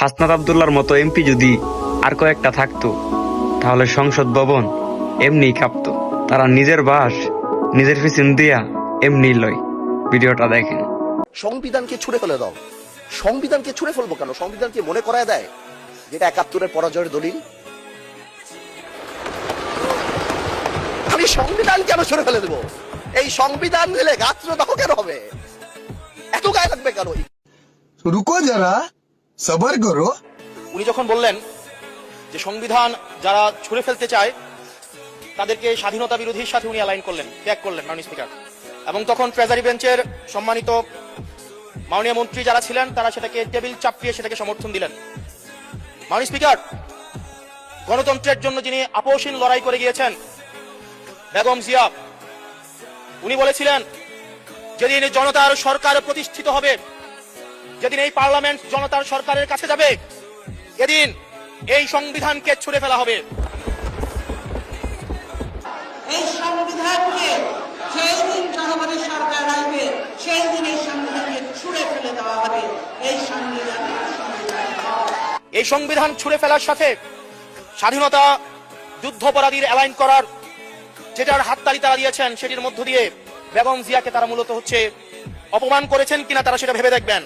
হাসনাত আব্দুল্লাহর মতো এমপি যদি আর কয়েকটা থাকতো তাহলে সংসদ ভবন এমনি কাঁপতো। তারা নিজের বাস নিজের পিছন দিয়া এমনি লয়। ভিডিওটা দেখেন। সংবিধানকে ছুঁড়ে ফেলে দাও। সংবিধানকে ছুঁড়ে ফেলবো কেন? সংবিধানকে মনে করায় দেয় যেটা ৭১-এর পরাজয়ের দলিল। আমি সংবিধান কেন ছুঁড়ে ফেলে দেবো? এই সংবিধান দিলে গাত্রদাহ কেন হবে? এত গায়ে লাগবে কেন? রুকো যারা, সবার করো। উনি যখন বললেন যে সংবিধান যারা ছুঁড়ে ফেলতে চায় তাদেরকে স্বাধীনতা বিরোধীর সাথে উনি অ্যালাইন করলেন, ত্যাগ করলেন মাননীয় স্পিকার। এবং তখন ট্রেজারি বেঞ্চের সম্মানিত মাননীয় মন্ত্রী যারা ছিলেন তারা সেটাকে টেবিল চাপড়িয়ে সেটাকে সমর্থন দিলেন। মাননীয় স্পিকার, গণতন্ত্রের জন্য যিনি আপোষহীন লড়াই করে গিয়েছেন বেগম জিয়া, উনি বলেছিলেন যেদিন জনতার সরকার প্রতিষ্ঠিত হবে, যেদিন এই পার্লামেন্ট জনতার সরকারের কাছে যাবে, এদিন এই সংবিধানকে ছুঁড়ে ফেলা হবে। এই সংবিধানকে যেই দিন জনগণের সরকার আসবে সেই দিন এই সংবিধানকে ছুঁড়ে ফেলে দেওয়া হবে। এই সংবিধান ছুঁড়ে ফেলার সাথে স্বাধীনতা যুদ্ধাপরাধীর অ্যালাইন করার যেটার হাততালি তারা দিয়েছেন সেটির মধ্য দিয়ে বেগম জিয়াকে তারা মূলত অপমান করেছেন কিনা তারা সেটা ভেবে দেখবেন।